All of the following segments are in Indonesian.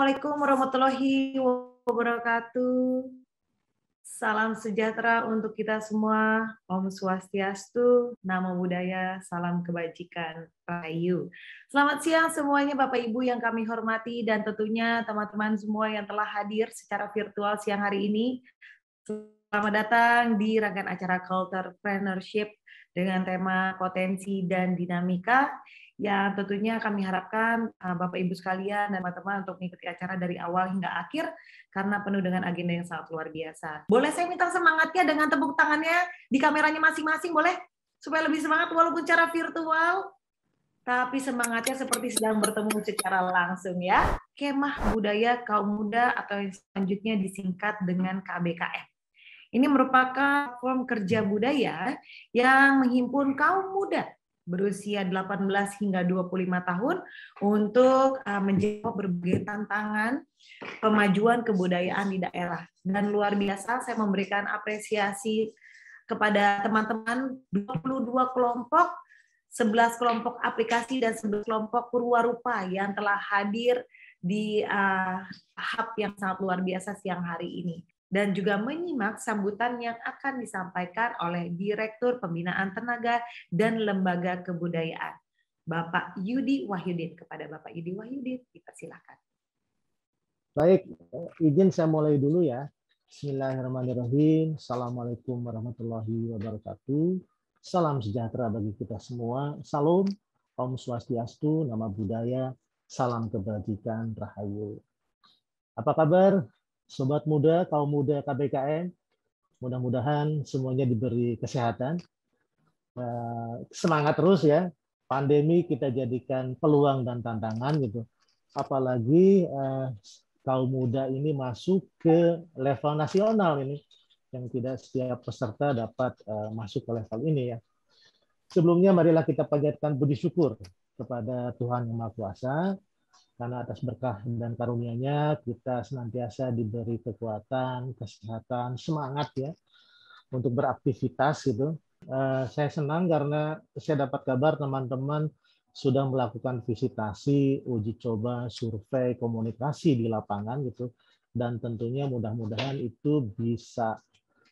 Assalamualaikum warahmatullahi wabarakatuh. Salam sejahtera untuk kita semua. Om Swastiastu, Namo Buddhaya, salam kebajikan, Rahayu. Selamat siang semuanya Bapak Ibu yang kami hormati dan tentunya teman-teman semua yang telah hadir secara virtual siang hari ini. Selamat datang di rangkaian acara Culturepreneurship dengan tema potensi dan dinamika yang tentunya kami harapkan Bapak Ibu sekalian dan teman-teman untuk mengikuti acara dari awal hingga akhir karena penuh dengan agenda yang sangat luar biasa. Boleh saya minta semangatnya dengan tepuk tangannya di kameranya masing-masing, boleh? Supaya lebih semangat walaupun cara virtual, tapi semangatnya seperti sedang bertemu secara langsung ya. Kemah Budaya Kaum Muda atau yang selanjutnya disingkat dengan KBKM. Ini merupakan platform kerja budaya yang menghimpun kaum muda berusia 18 hingga 25 tahun untuk menjawab berbagai tantangan pemajuan kebudayaan di daerah. Dan luar biasa saya memberikan apresiasi kepada teman-teman 22 kelompok, 11 kelompok aplikasi dan 11 kelompok purwarupa yang telah hadir di hub yang sangat luar biasa siang hari ini. Dan juga menyimak sambutan yang akan disampaikan oleh Direktur Pembinaan Tenaga dan Lembaga Kebudayaan, Bapak Yudi Wahyudin. Kepada Bapak Yudi Wahyudin, dipersilakan. Baik, izin saya mulai dulu ya. Bismillahirrahmanirrahim. Assalamualaikum warahmatullahi wabarakatuh. Salam sejahtera bagi kita semua. Salam, Om Swastiastu, Nama Budaya, salam kebajikan, Rahayu. Apa kabar? Sobat muda, kaum muda KBKM, mudah-mudahan semuanya diberi kesehatan. Semangat terus ya. Pandemi kita jadikan peluang dan tantangan gitu. Apalagi kaum muda ini masuk ke level nasional ini, yang tidak setiap peserta dapat masuk ke level ini ya. Sebelumnya marilah kita panjatkan budi syukur kepada Tuhan Yang Maha Kuasa. Karena atas berkah dan karunia-Nya kita senantiasa diberi kekuatan, kesehatan, semangat ya untuk beraktivitas gitu. Saya senang karena saya dapat kabar teman-teman sudah melakukan visitasi, uji coba, survei, komunikasi di lapangan gitu, dan tentunya mudah-mudahan itu bisa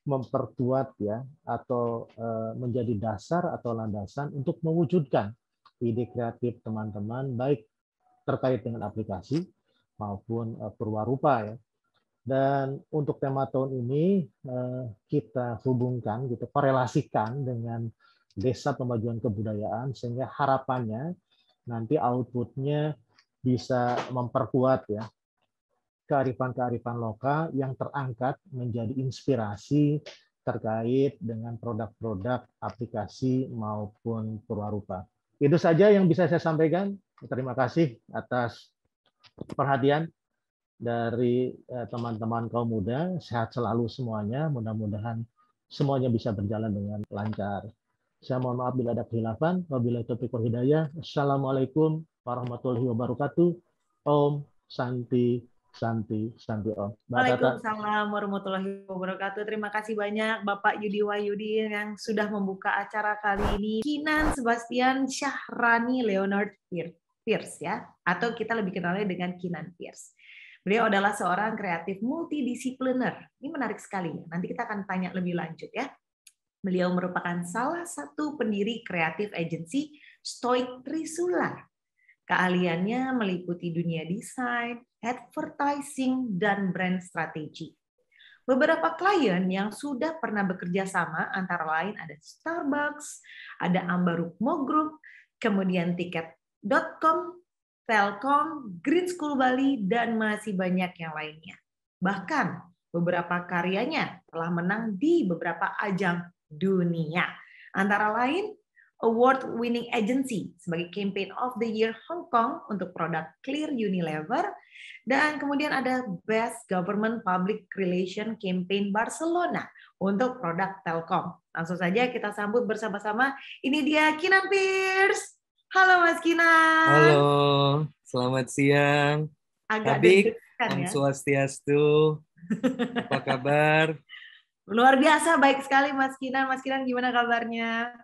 memperkuat ya atau menjadi dasar atau landasan untuk mewujudkan ide kreatif teman-teman baik terkait dengan aplikasi maupun purwarupa ya. Dan untuk tema tahun ini kita hubungkan gitu, korelasikan dengan Desa Pemajuan Kebudayaan sehingga harapannya nanti outputnya bisa memperkuat ya kearifan-kearifan lokal yang terangkat menjadi inspirasi terkait dengan produk-produk aplikasi maupun purwarupa. Itu saja yang bisa saya sampaikan. Terima kasih atas perhatian dari teman-teman kaum muda. Sehat selalu semuanya. Mudah-mudahan semuanya bisa berjalan dengan lancar. Saya mohon maaf bila ada khilafan. Wabillahi taufiq wal hidayah. Assalamualaikum warahmatullahi wabarakatuh. Om Santi Santi Santi Om. Waalaikumsalam warahmatullahi wabarakatuh. Terima kasih banyak Bapak Yudi Wahyudi yang sudah membuka acara kali ini. Kinan Sebastian Syahrani Leonard Pierce ya, atau kita lebih kenalnya dengan Kinan Pierce. Beliau adalah seorang kreatif multidisipliner. Ini menarik sekali. Nanti kita akan tanya lebih lanjut ya. Beliau merupakan salah satu pendiri kreatif agency Stoic Trisula. Keahliannya meliputi dunia desain, advertising, dan brand strategi. Beberapa klien yang sudah pernah bekerja sama antara lain ada Starbucks, ada Ambarukmo Group, kemudian Tiket.com, Telkom, Green School Bali, dan masih banyak yang lainnya. Bahkan beberapa karyanya telah menang di beberapa ajang dunia. Antara lain Award-winning agency sebagai Campaign of the Year Hong Kong untuk produk Clear Unilever, dan kemudian ada Best Government Public Relation Campaign Barcelona untuk produk Telkom. Langsung saja kita sambut bersama-sama. Ini dia Kinan Pierce. Halo Mas Kinan. Halo, selamat siang. Agak Habik, deg-degan Om ya. Swastiastu. Apa kabar? Luar biasa, baik sekali Mas Kinan. Mas Kinan gimana kabarnya?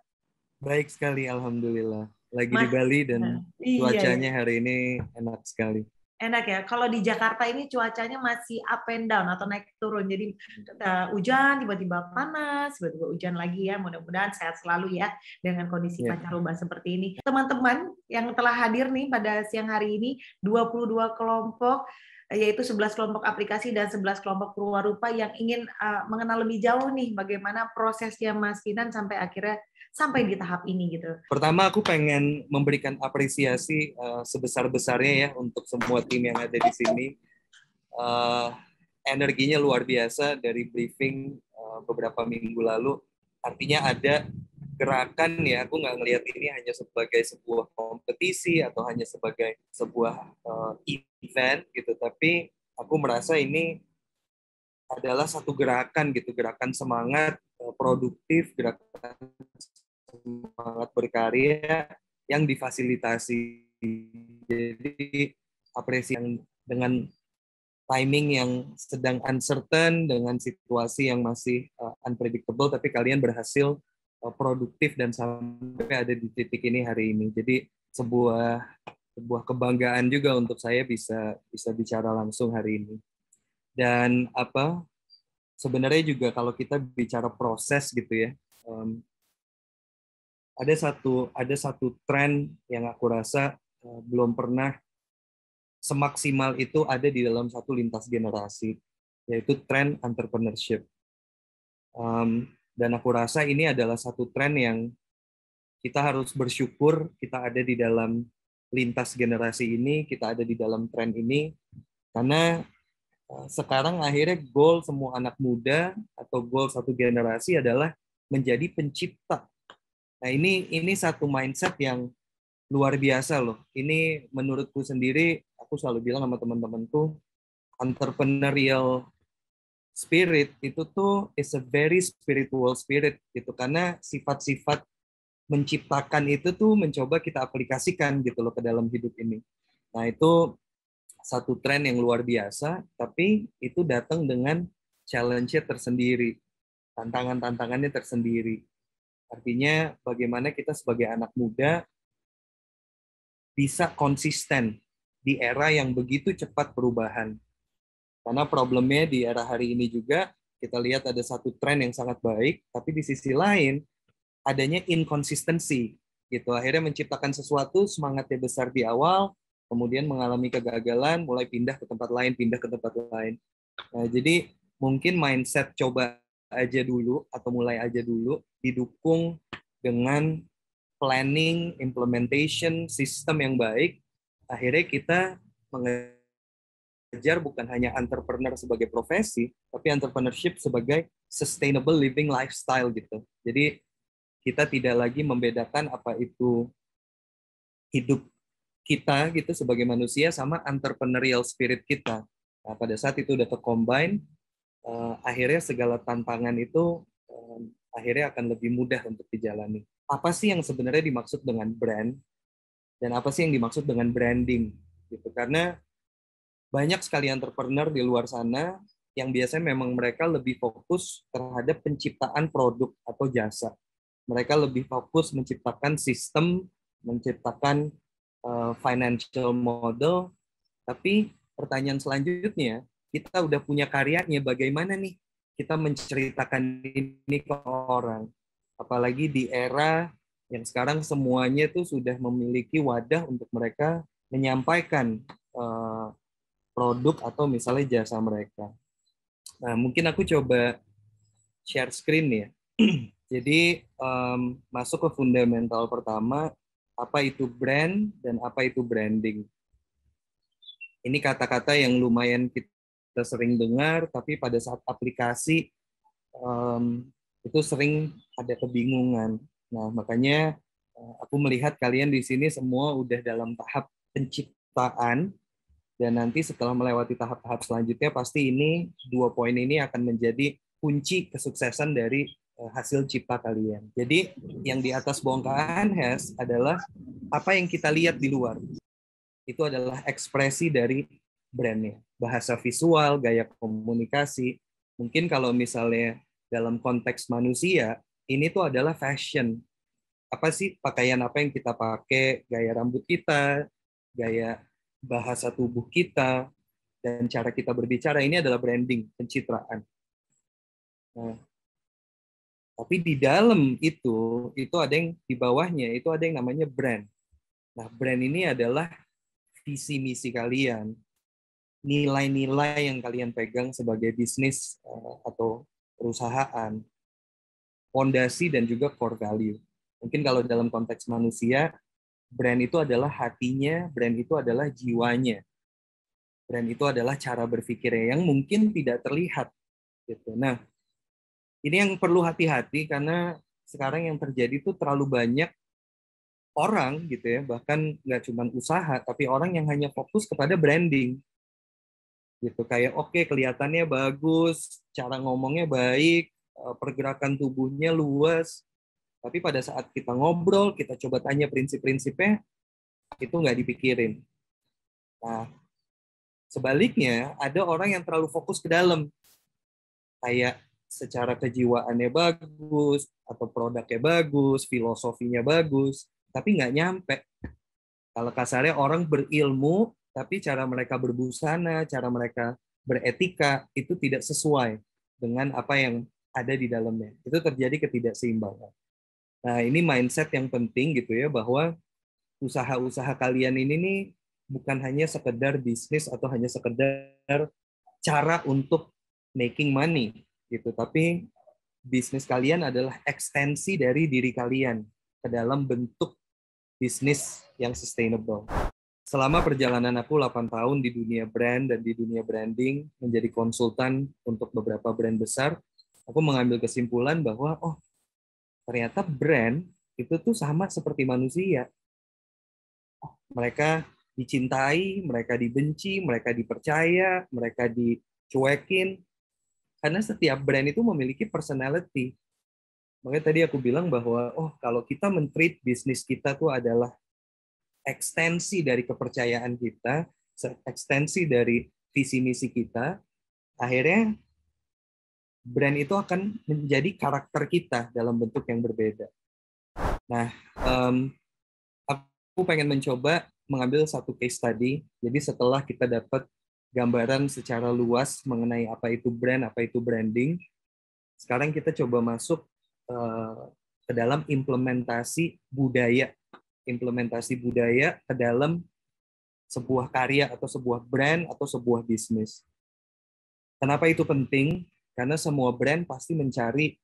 Baik sekali, alhamdulillah. Lagi di Bali dan cuacanya hari ini enak sekali. Enak ya. Kalau di Jakarta ini cuacanya masih up and down atau naik turun. Jadi hujan, tiba-tiba panas, tiba-tiba hujan lagi ya. Mudah-mudahan sehat selalu ya dengan kondisi pancaroba seperti ini. Teman-teman yang telah hadir nih pada siang hari ini, 22 kelompok, yaitu 11 kelompok aplikasi dan 11 kelompok perwarupa yang ingin mengenal lebih jauh nih bagaimana prosesnya Mas Kinan sampai akhirnya sampai di tahap ini gitu. Pertama aku pengen memberikan apresiasi sebesar-besarnya ya untuk semua tim yang ada di sini. Energinya luar biasa dari briefing beberapa minggu lalu. Artinya ada gerakan ya, aku nggak ngelihat ini hanya sebagai sebuah kompetisi atau hanya sebagai sebuah event gitu, tapi aku merasa ini adalah satu gerakan gitu, gerakan semangat produktif, gerakan semangat berkarya yang difasilitasi. Jadi apresiasi yang dengan timing yang sedang uncertain, dengan situasi yang masih unpredictable, tapi kalian berhasil produktif dan sampai ada di titik ini hari ini. Jadi sebuah kebanggaan juga untuk saya bisa bicara langsung hari ini. Dan sebenarnya juga kalau kita bicara proses gitu ya, ada satu tren yang aku rasa belum pernah semaksimal itu ada di dalam satu lintas generasi, yaitu tren entrepreneurship. Dan aku rasa ini adalah satu tren yang kita harus bersyukur kita ada di dalam lintas generasi ini, kita ada di dalam tren ini, karena sekarang akhirnya goal semua anak muda atau goal satu generasi adalah menjadi pencipta. Nah ini satu mindset yang luar biasa loh. Ini menurutku sendiri, aku selalu bilang sama teman-temanku, entrepreneurial spirit itu tuh is a very spiritual spirit gitu, karena sifat-sifat menciptakan itu tuh mencoba kita aplikasikan gitu loh ke dalam hidup ini. Nah itu satu tren yang luar biasa, tapi itu datang dengan challenge-nya tersendiri, tantangannya tersendiri. Artinya bagaimana kita sebagai anak muda bisa konsisten di era yang begitu cepat perubahan. Karena problemnya di era hari ini juga, kita lihat ada satu tren yang sangat baik, tapi di sisi lain adanya inkonsistensi. Gitu. Akhirnya menciptakan sesuatu, semangatnya besar di awal, kemudian mengalami kegagalan, mulai pindah ke tempat lain. Nah, jadi mungkin mindset coba aja dulu atau mulai aja dulu, didukung dengan planning, implementation, sistem yang baik, akhirnya kita mengejar bukan hanya entrepreneur sebagai profesi, tapi entrepreneurship sebagai sustainable living lifestyle gitu. Jadi kita tidak lagi membedakan apa itu hidup kita gitu sebagai manusia sama entrepreneurial spirit kita. Nah, pada saat itu udah ke-combine, akhirnya segala tantangan itu akhirnya akan lebih mudah untuk dijalani. Apa sih yang sebenarnya dimaksud dengan brand dan apa sih yang dimaksud dengan branding gitu, karena banyak sekali entrepreneur di luar sana yang biasanya memang mereka lebih fokus terhadap penciptaan produk atau jasa. Mereka lebih fokus menciptakan sistem, menciptakan financial model, tapi pertanyaan selanjutnya, kita udah punya karyanya, bagaimana nih kita menceritakan ini ke orang? Apalagi di era yang sekarang semuanya itu sudah memiliki wadah untuk mereka menyampaikan produk atau misalnya jasa mereka. Nah, mungkin aku coba share screen ya. Jadi masuk ke fundamental pertama, apa itu brand dan apa itu branding. Ini kata-kata yang lumayan kita sering dengar, tapi pada saat aplikasi itu sering ada kebingungan. Nah, makanya aku melihat kalian di sini semua udah dalam tahap penciptaan, dan nanti setelah melewati tahap-tahap selanjutnya, pasti ini 2 poin ini akan menjadi kunci kesuksesan dari hasil cipta kalian. Jadi yang di atas bongkahan has adalah apa yang kita lihat di luar. Itu adalah ekspresi dari brandnya. Bahasa visual, gaya komunikasi. Mungkin kalau misalnya dalam konteks manusia, ini tuh adalah fashion. Apa sih pakaian apa yang kita pakai, gaya rambut kita, gaya bahasa tubuh kita, dan cara kita berbicara, ini adalah branding, pencitraan. Nah, tapi di dalam itu ada yang di bawahnya, itu ada yang namanya brand. Nah, brand ini adalah visi misi kalian, nilai-nilai yang kalian pegang sebagai bisnis atau perusahaan, fondasi dan juga core value. Mungkin kalau dalam konteks manusia, brand itu adalah hatinya, brand itu adalah jiwanya. Brand itu adalah cara berpikirnya yang mungkin tidak terlihat gitu. Nah, ini yang perlu hati-hati karena sekarang yang terjadi itu terlalu banyak orang gitu ya, bahkan nggak cuma usaha, tapi orang yang hanya fokus kepada branding. Gitu, kayak oke, kelihatannya bagus, cara ngomongnya baik, pergerakan tubuhnya luas, tapi pada saat kita ngobrol, kita coba tanya prinsip-prinsipnya, itu nggak dipikirin. Nah, sebaliknya, ada orang yang terlalu fokus ke dalam, kayak secara kejiwaannya bagus, atau produknya bagus, filosofinya bagus, tapi nggak nyampe. Kalau kasarnya orang berilmu, tapi cara mereka berbusana, cara mereka beretika, itu tidak sesuai dengan apa yang ada di dalamnya. Itu terjadi ketidakseimbangan. Nah, ini mindset yang penting gitu ya, bahwa usaha-usaha kalian ini nih bukan hanya sekedar bisnis atau hanya sekedar cara untuk making money gitu, tapi bisnis kalian adalah ekstensi dari diri kalian ke dalam bentuk bisnis yang sustainable. Selama perjalanan aku 8 tahun di dunia brand dan di dunia branding, menjadi konsultan untuk beberapa brand besar, aku mengambil kesimpulan bahwa ternyata brand itu tuh sama seperti manusia. Mereka dicintai, mereka dibenci, mereka dipercaya, mereka dicuekin, karena setiap brand itu memiliki personality. Makanya tadi aku bilang bahwa kalau kita men-treat bisnis kita tuh adalah ekstensi dari kepercayaan kita, ekstensi dari visi misi kita, akhirnya brand itu akan menjadi karakter kita dalam bentuk yang berbeda. Nah, aku pengen mencoba mengambil satu case study. Jadi setelah kita dapat gambaran secara luas mengenai apa itu brand, apa itu branding, sekarang kita coba masuk ke dalam implementasi budaya ke dalam sebuah karya atau sebuah brand atau sebuah bisnis. Kenapa itu penting? Karena semua brand pasti mencari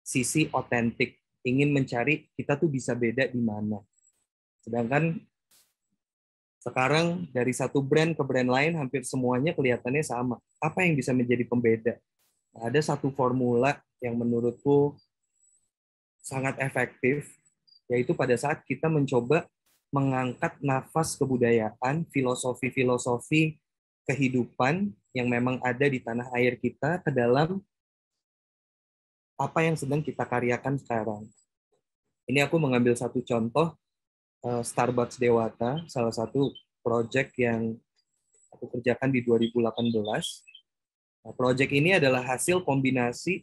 sisi otentik, ingin mencari kita tuh bisa beda di mana. Sedangkan sekarang dari satu brand ke brand lain hampir semuanya kelihatannya sama. Apa yang bisa menjadi pembeda? Nah, ada satu formula yang menurutku sangat efektif, yaitu pada saat kita mencoba mengangkat nafas kebudayaan, filosofi-filosofi kehidupan yang memang ada di tanah air kita ke dalam apa yang sedang kita karyakan sekarang. Ini aku mengambil satu contoh, Starbucks Dewata, salah satu proyek yang aku kerjakan di 2018. Nah, proyek ini adalah hasil kombinasi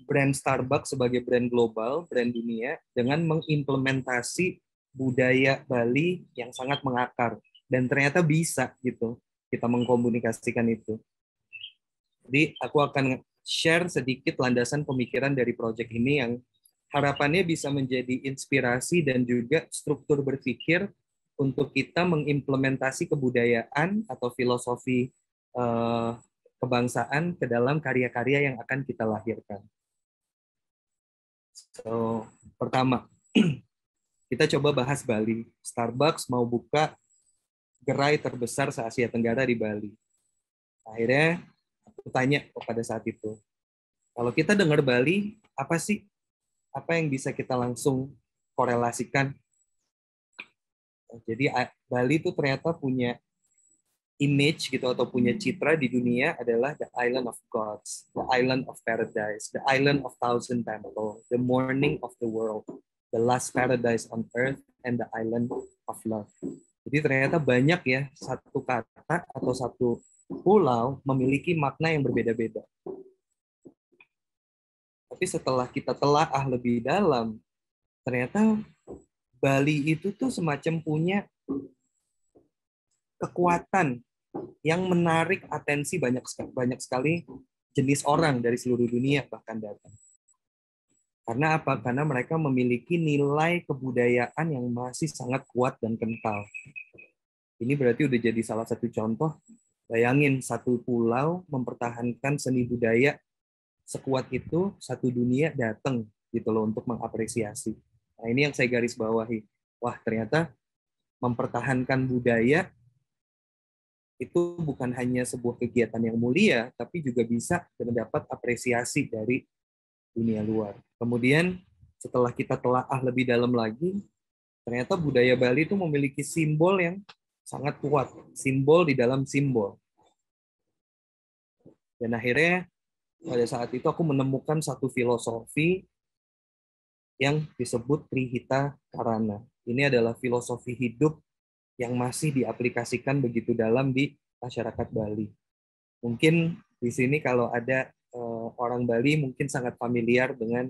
brand Starbucks sebagai brand global, brand dunia, dengan mengimplementasi budaya Bali yang sangat mengakar. Dan ternyata bisa gitu, kita mengkomunikasikan itu. Jadi aku akan share sedikit landasan pemikiran dari proyek ini yang harapannya bisa menjadi inspirasi dan juga struktur berpikir untuk kita mengimplementasi kebudayaan atau filosofi kebangsaan ke dalam karya-karya yang akan kita lahirkan. So, pertama, kita coba bahas Bali. Starbucks mau buka gerai terbesar se-Asia Tenggara di Bali. Akhirnya aku tanya pada saat itu, kalau kita dengar Bali, apa sih? Apa yang bisa kita langsung korelasikan? Jadi Bali itu ternyata punya image gitu atau punya citra di dunia adalah the island of gods, the island of paradise, the island of thousand temples, the morning of the world, the last paradise on earth, and the island of love. Jadi ternyata banyak ya satu kata atau satu pulau memiliki makna yang berbeda-beda. Tapi setelah kita telaah lebih dalam, ternyata Bali itu tuh semacam punya kekuatan yang menarik atensi banyak sekali jenis orang dari seluruh dunia bahkan datang. Karena apa? Karena mereka memiliki nilai kebudayaan yang masih sangat kuat dan kental. Ini berarti udah jadi salah satu contoh. Bayangin satu pulau mempertahankan seni budaya sekuat itu, satu dunia datang gitu loh untuk mengapresiasi. Nah, ini yang saya garis bawahi. Wah, ternyata mempertahankan budaya itu bukan hanya sebuah kegiatan yang mulia, tapi juga bisa mendapat apresiasi dari dunia luar. Kemudian setelah kita telaah lebih dalam lagi, ternyata budaya Bali itu memiliki simbol yang sangat kuat, simbol di dalam simbol. Dan akhirnya pada saat itu aku menemukan satu filosofi yang disebut Trihita Karana. Ini adalah filosofi hidup yang masih diaplikasikan begitu dalam di masyarakat Bali. Mungkin di sini kalau ada orang Bali mungkin sangat familiar dengan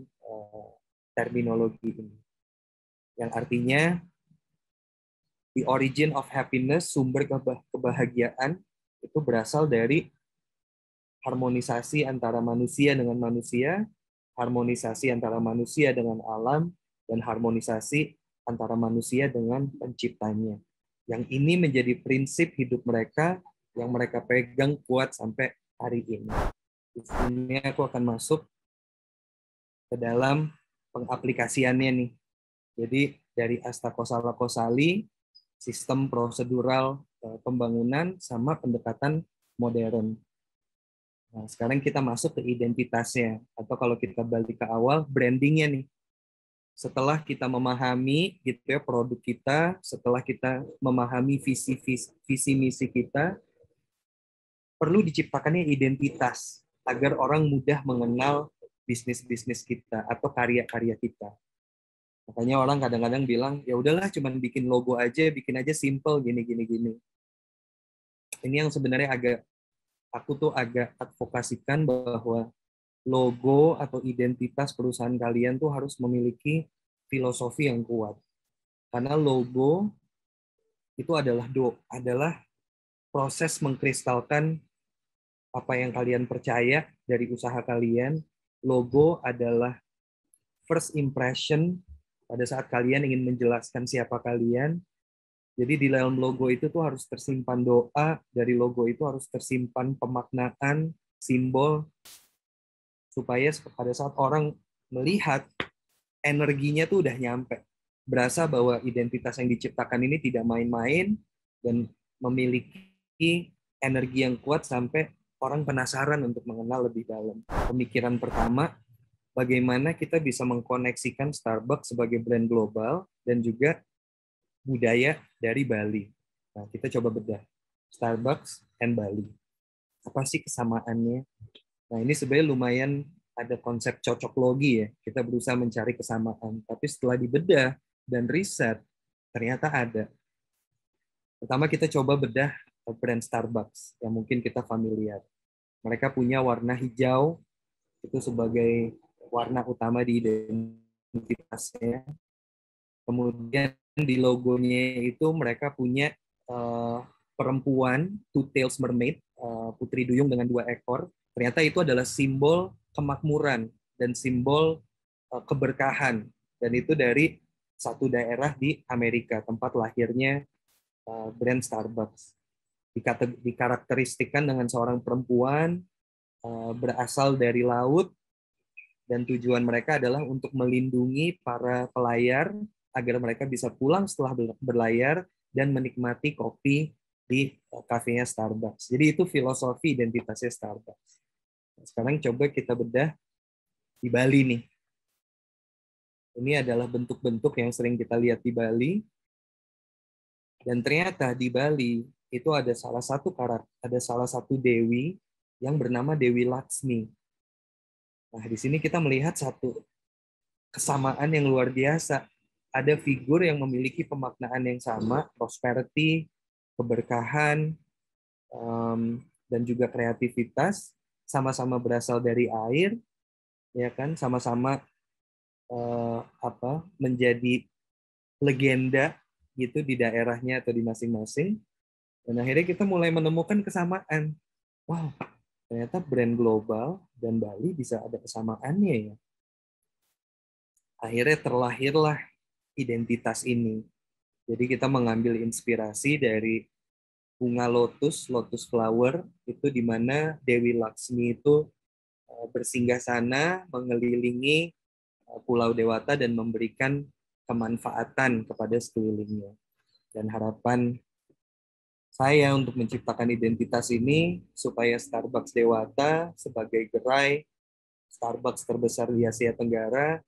terminologi ini. Yang artinya the origin of happiness, sumber kebahagiaan itu berasal dari harmonisasi antara manusia dengan manusia, harmonisasi antara manusia dengan alam, dan harmonisasi antara manusia dengan penciptanya. Yang ini menjadi prinsip hidup mereka yang mereka pegang kuat sampai hari ini. Di sini aku akan masuk ke dalam pengaplikasiannya nih. Jadi dari Asta Kosala Kosali, sistem prosedural pembangunan sama pendekatan modern. Nah, sekarang kita masuk ke identitasnya, atau kalau kita balik ke awal, brandingnya nih. Setelah kita memahami gitu ya produk kita, setelah kita memahami visi misi kita, perlu diciptakannya identitas agar orang mudah mengenal bisnis kita atau karya-karya kita. Makanya orang kadang-kadang bilang, ya udahlah cuman bikin logo aja, bikin aja simple gini. Ini yang sebenarnya aku tuh agak advokasikan bahwa logo atau identitas perusahaan kalian tuh harus memiliki filosofi yang kuat. Karena logo itu adalah proses mengkristalkan apa yang kalian percaya dari usaha kalian. Logo adalah first impression pada saat kalian ingin menjelaskan siapa kalian. Jadi di dalam logo itu tuh harus tersimpan doa, dari logo itu harus tersimpan pemaknaan, simbol, supaya pada saat orang melihat, energinya tuh udah nyampe. Berasa bahwa identitas yang diciptakan ini tidak main-main dan memiliki energi yang kuat sampai orang penasaran untuk mengenal lebih dalam. Pemikiran pertama, bagaimana kita bisa mengkoneksikan Starbucks sebagai brand global dan juga budaya dari Bali. Nah, kita coba bedah. Starbucks and Bali. Apa sih kesamaannya? Nah, ini sebenarnya lumayan ada konsep cocok logi ya. Kita berusaha mencari kesamaan. Tapi setelah dibedah dan riset, ternyata ada. Pertama kita coba bedah brand Starbucks yang mungkin kita familiar. Mereka punya warna hijau, itu sebagai warna utama di identitasnya. Kemudian di logonya itu mereka punya perempuan, Two Tails Mermaid, putri duyung dengan 2 ekor. Ternyata itu adalah simbol kemakmuran dan simbol keberkahan. Dan itu dari satu daerah di Amerika, tempat lahirnya brand Starbucks. Dikarakteristikan dengan seorang perempuan berasal dari laut, dan tujuan mereka adalah untuk melindungi para pelayar agar mereka bisa pulang setelah berlayar dan menikmati kopi di kafenya Starbucks. Jadi itu filosofi identitasnya Starbucks. Sekarang coba kita bedah di Bali nih. Ini adalah bentuk-bentuk yang sering kita lihat di Bali. Dan ternyata di Bali itu ada salah satu dewi yang bernama Dewi Laksmi. Nah, di sini kita melihat satu kesamaan yang luar biasa. Ada figur yang memiliki pemaknaan yang sama, prosperity, keberkahan, dan juga kreativitas, sama-sama berasal dari air, ya kan, sama-sama menjadi legenda gitu di daerahnya atau di masing-masing. Dan akhirnya kita mulai menemukan kesamaan. Wow, ternyata brand global dan Bali bisa ada kesamaannya ya. Akhirnya terlahirlah identitas ini. Jadi kita mengambil inspirasi dari bunga lotus, lotus flower, itu di mana Dewi Laksmi itu bersinggah sana, mengelilingi Pulau Dewata dan memberikan kemanfaatan kepada sekelilingnya. Dan harapan saya untuk menciptakan identitas ini supaya Starbucks Dewata sebagai gerai Starbucks terbesar di Asia Tenggara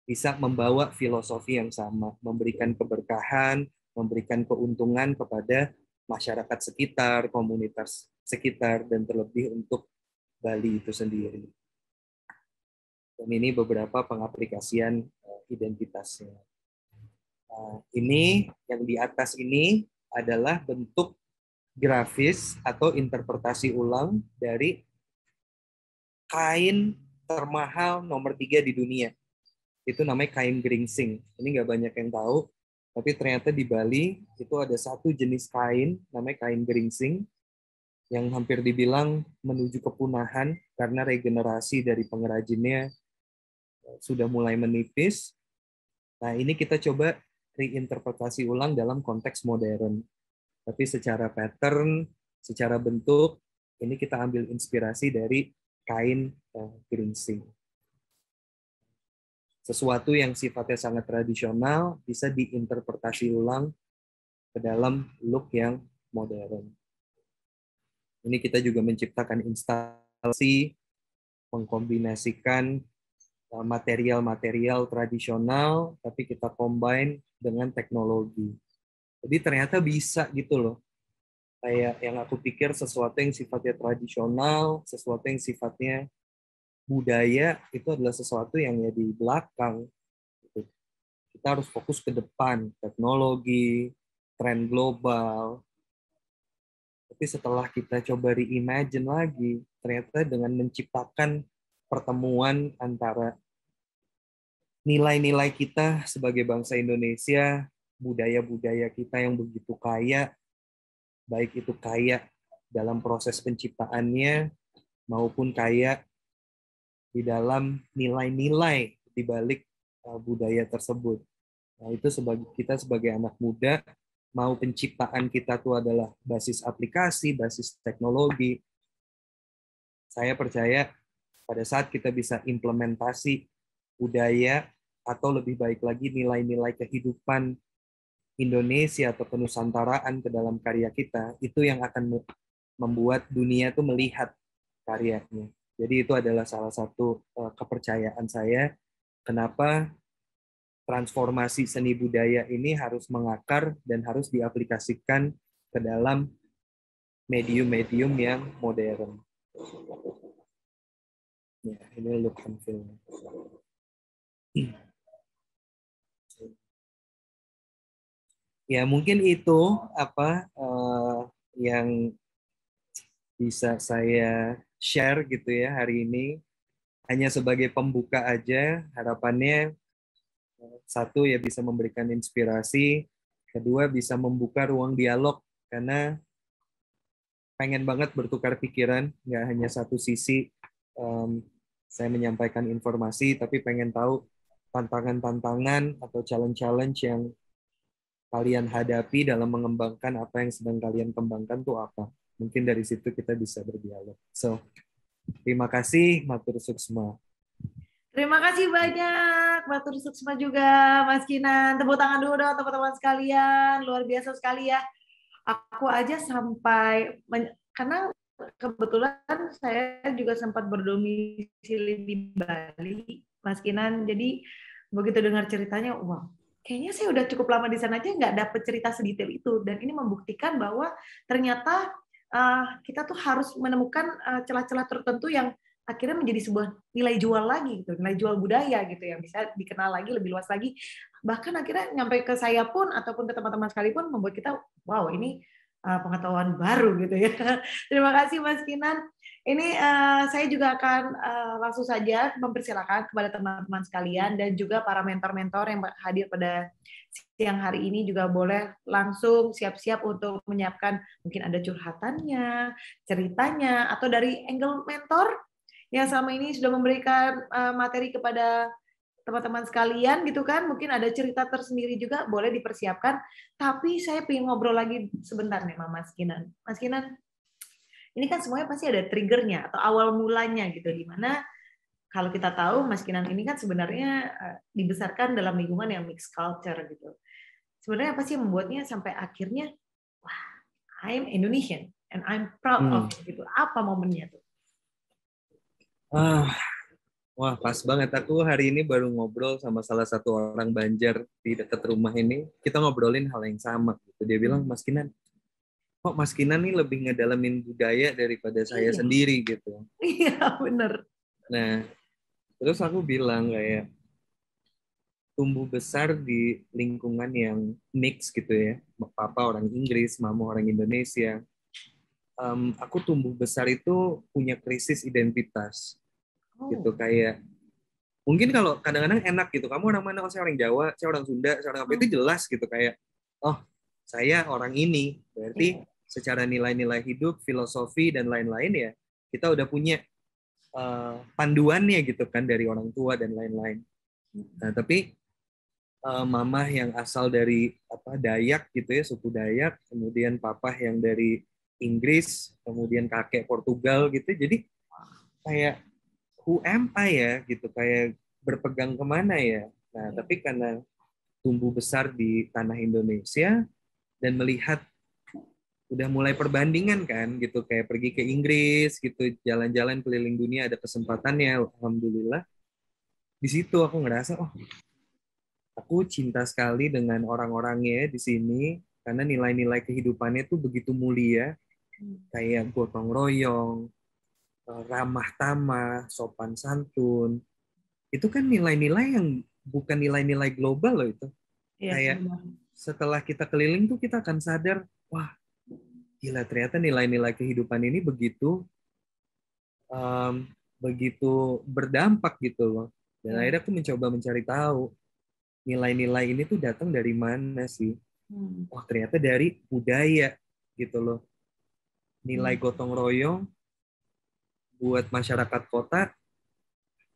bisa membawa filosofi yang sama, memberikan keberkahan, memberikan keuntungan kepada masyarakat sekitar, komunitas sekitar, dan terlebih untuk Bali itu sendiri. Dan ini beberapa pengaplikasian identitasnya. Ini yang di atas ini adalah bentuk grafis atau interpretasi ulang dari kain termahal nomor 3 di dunia. Itu namanya kain geringsing. Ini nggak banyak yang tahu, tapi ternyata di Bali itu ada satu jenis kain namanya kain geringsing yang hampir dibilang menuju kepunahan karena regenerasi dari pengrajinnya sudah mulai menipis. Nah, ini kita coba reinterpretasi ulang dalam konteks modern. Tapi secara pattern, secara bentuk, ini kita ambil inspirasi dari kain geringsing. Sesuatu yang sifatnya sangat tradisional bisa diinterpretasi ulang ke dalam look yang modern. Ini kita juga menciptakan instalasi, mengkombinasikan material-material tradisional, tapi kita combine dengan teknologi. Jadi ternyata bisa gitu loh. Kayak yang aku pikir sesuatu yang sifatnya tradisional, sesuatu yang sifatnya budaya, itu adalah sesuatu yang ya di belakang. Kita harus fokus ke depan, teknologi, tren global. Tapi setelah kita coba reimagine lagi, ternyata dengan menciptakan pertemuan antara nilai-nilai kita sebagai bangsa Indonesia, budaya-budaya kita yang begitu kaya, baik itu kaya dalam proses penciptaannya, maupun kaya di dalam nilai-nilai di balik budaya tersebut. Nah, itu kita sebagai anak muda, mau penciptaan kita itu adalah basis aplikasi, basis teknologi, saya percaya pada saat kita bisa implementasi budaya atau lebih baik lagi nilai-nilai kehidupan Indonesia atau kenusantaraan ke dalam karya kita, itu yang akan membuat dunia itu melihat karyanya. Jadi itu adalah salah satu kepercayaan saya kenapa transformasi seni budaya ini harus mengakar dan harus diaplikasikan ke dalam medium-medium yang modern. Ya, ini look and feel. Ya, mungkin itu yang bisa saya share gitu ya hari ini. Hanya sebagai pembuka aja, harapannya satu ya bisa memberikan inspirasi, kedua bisa membuka ruang dialog karena pengen banget bertukar pikiran, nggak hanya satu sisi saya menyampaikan informasi, tapi pengen tahu tantangan-tantangan atau challenge-challenge yang kalian hadapi dalam mengembangkan apa yang sedang kalian kembangkan tuh apa. Mungkin dari situ kita bisa berdialog. So, terima kasih, Matur Suksma. Terima kasih banyak, Matur Suksma juga, Mas Kinan. Tepuk tangan dulu dong teman-teman sekalian, luar biasa sekali ya. Aku aja sampai, karena kebetulan saya juga sempat berdomisili di Bali, Mas Kinan. Jadi begitu dengar ceritanya, wow, kayaknya saya udah cukup lama di sana aja nggak dapet cerita sedetail itu. Dan ini membuktikan bahwa ternyata kita tuh harus menemukan celah-celah tertentu yang akhirnya menjadi sebuah nilai jual lagi, gitu, nilai jual budaya gitu yang bisa dikenal lagi lebih luas lagi. Bahkan akhirnya nyampe ke saya pun ataupun ke teman-teman sekalipun membuat kita, wow, ini pengetahuan baru gitu ya. Terima kasih Mas Kinan. Ini saya juga akan langsung saja mempersilakan kepada teman-teman sekalian dan juga para mentor-mentor yang hadir pada siang hari ini juga boleh langsung siap-siap untuk menyiapkan mungkin ada curhatannya, ceritanya, atau dari angle mentor yang selama ini sudah memberikan materi kepada teman-teman sekalian gitu kan, mungkin ada cerita tersendiri juga boleh dipersiapkan. Tapi saya pengen ngobrol lagi sebentar nih sama Mas Kinan. Mas Kinan, ini kan semuanya pasti ada triggernya atau awal mulanya gitu, di mana kalau kita tahu Mas Kinan ini kan sebenarnya dibesarkan dalam lingkungan yang mixed culture gitu. Sebenarnya apa sih yang membuatnya sampai akhirnya, wah, I'm Indonesian and I'm proud of it gitu. Apa momennya tuh? Wah, pas banget. Aku hari ini baru ngobrol sama salah satu orang Banjar di dekat rumah ini. Kita ngobrolin hal yang sama. Gitu. Dia bilang, Mas Kinan, kok Mas Kinan nih lebih ngedalamin budaya daripada saya sendiri gitu. Iya, bener. Nah, terus aku bilang kayak, tumbuh besar di lingkungan yang mix gitu ya. Papa orang Inggris, mama orang Indonesia. Aku tumbuh besar itu punya krisis identitas. Gitu kayak mungkin kalau kadang-kadang enak gitu, kamu orang mana? Oh, saya orang Jawa, saya orang Sunda, saya orang apa, itu jelas gitu kayak, oh saya orang ini, berarti secara nilai-nilai hidup, filosofi dan lain-lain ya kita udah punya panduannya gitu kan dari orang tua dan lain-lain. Nah tapi mama yang asal dari Dayak gitu ya, suku Dayak, kemudian papa yang dari Inggris, kemudian kakek Portugal gitu, jadi kayak who am I ya gitu, kayak berpegang kemana ya. Nah tapi karena tumbuh besar di tanah Indonesia dan melihat udah mulai perbandingan kan gitu, kayak pergi ke Inggris gitu, jalan-jalan keliling dunia ada kesempatannya, alhamdulillah. Di situ aku ngerasa aku cinta sekali dengan orang-orangnya di sini karena nilai-nilai kehidupannya tuh begitu mulia, kayak gotong royong, ramah tamah, sopan santun. Itu kan nilai-nilai yang bukan nilai-nilai global loh itu. Kayak setelah kita keliling tuh kita akan sadar, wah gila ternyata nilai-nilai kehidupan ini begitu begitu berdampak gitu loh. Dan akhirnya aku mencoba mencari tahu nilai-nilai ini tuh datang dari mana sih. Wah ternyata dari budaya gitu loh. Nilai gotong royong buat masyarakat kota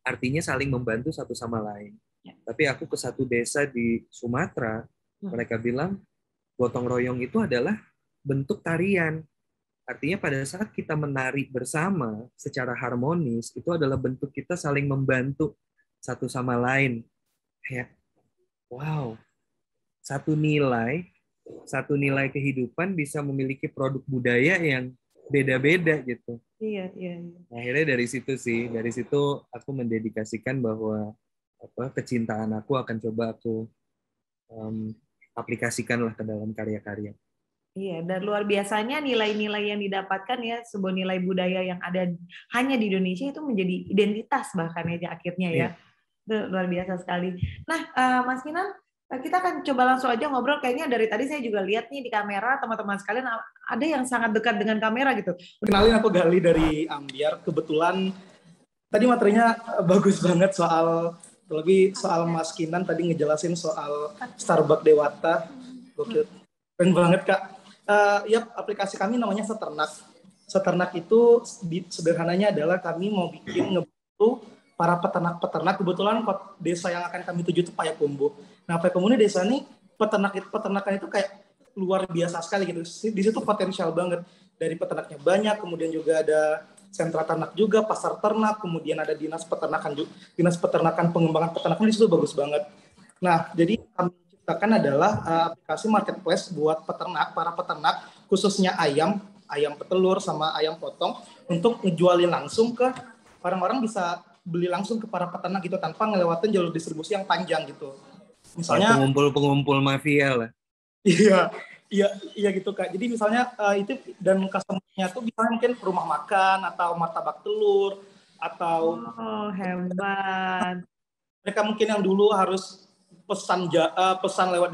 artinya saling membantu satu sama lain. Tapi aku ke satu desa di Sumatera, mereka bilang gotong royong itu adalah bentuk tarian. Artinya pada saat kita menari bersama secara harmonis, itu adalah bentuk kita saling membantu satu sama lain. Kayak, wow, satu nilai kehidupan bisa memiliki produk budaya yang beda-beda gitu. Iya. Akhirnya dari situ aku mendedikasikan bahwa kecintaan aku akan coba aku aplikasikanlah ke dalam karya-karya. Iya, dan luar biasanya nilai-nilai yang didapatkan ya, sebuah nilai budaya yang ada hanya di Indonesia itu menjadi identitas bahkan ya akhirnya ya. Itu luar biasa sekali. Nah, Mas Kinan, kita akan coba langsung aja ngobrol. Kayaknya dari tadi saya juga lihat nih di kamera, teman-teman sekalian ada yang sangat dekat dengan kamera gitu. Kenalin, aku Gali dari Ambiar. Kebetulan tadi materinya bagus banget terlebih soal Mas Kinan tadi ngejelasin soal Starbucks Dewata. Gokil. Keren banget, Kak. Aplikasi kami namanya Seternak. Seternak itu sederhananya adalah kami mau ngebantu para peternak-peternak. Kebetulan desa yang akan kami tuju itu Payakumbuh. Nah, Payakumbuh ini desa ini peternakan itu kayak luar biasa sekali gitu. Di situ potensial banget. Dari peternaknya banyak, kemudian juga ada sentra ternak juga, pasar ternak, kemudian ada dinas peternakan, pengembangan peternakan, di situ bagus banget. Nah, jadi kami ciptakan adalah aplikasi marketplace buat para peternak, khususnya ayam petelur sama ayam potong, untuk ngejualin langsung ke orang-orang, bisa beli langsung ke para peternak gitu tanpa ngelewatin jalur distribusi yang panjang gitu. Misalnya pengumpul mafia lah. Iya gitu, Kak. Jadi misalnya itu, dan customer-nya tuh misalnya mungkin rumah makan atau martabak telur atau hebat. Mereka mungkin yang dulu harus pesan lewat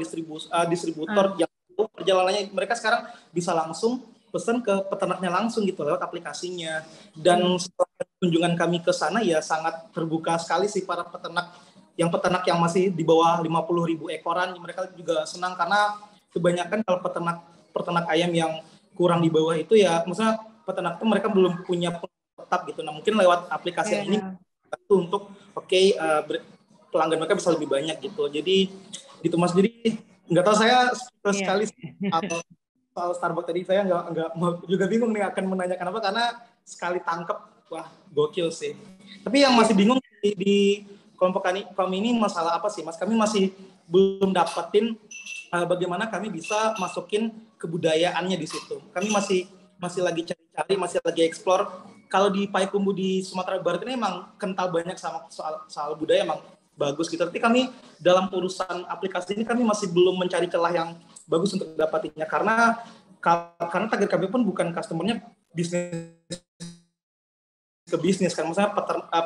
distributor yang jauh perjalanannya, mereka sekarang bisa langsung pesan ke peternaknya langsung gitu lewat aplikasinya. Dan setelah kunjungan kami ke sana ya sangat terbuka sekali sih para peternak yang masih di bawah 50.000 ekoran, mereka juga senang karena kebanyakan kalau peternak ayam yang kurang di bawah itu ya, maksudnya peternak itu mereka belum punya tetap gitu. Nah mungkin lewat aplikasi ini untuk pelanggan mereka bisa lebih banyak gitu. Jadi gitu Mas. Jadi nggak tahu, saya sekali soal Starbucks tadi saya nggak juga bingung nih akan menanyakan apa, karena sekali tangkep wah gokil sih. Tapi yang masih bingung di kelompok kami ini masalah apa sih Mas? Kami masih belum dapetin bagaimana kami bisa masukin kebudayaannya di situ. Kami masih lagi cari-cari, masih lagi explore. Kalau di Payakumbuh di Sumatera Barat ini emang kental banyak sama soal budaya, emang bagus gitu. Tapi kami dalam urusan aplikasi ini kami masih belum mencari celah yang bagus untuk dapatinya, karena target kami pun bukan customernya bisnis ke bisnis kan, maksudnya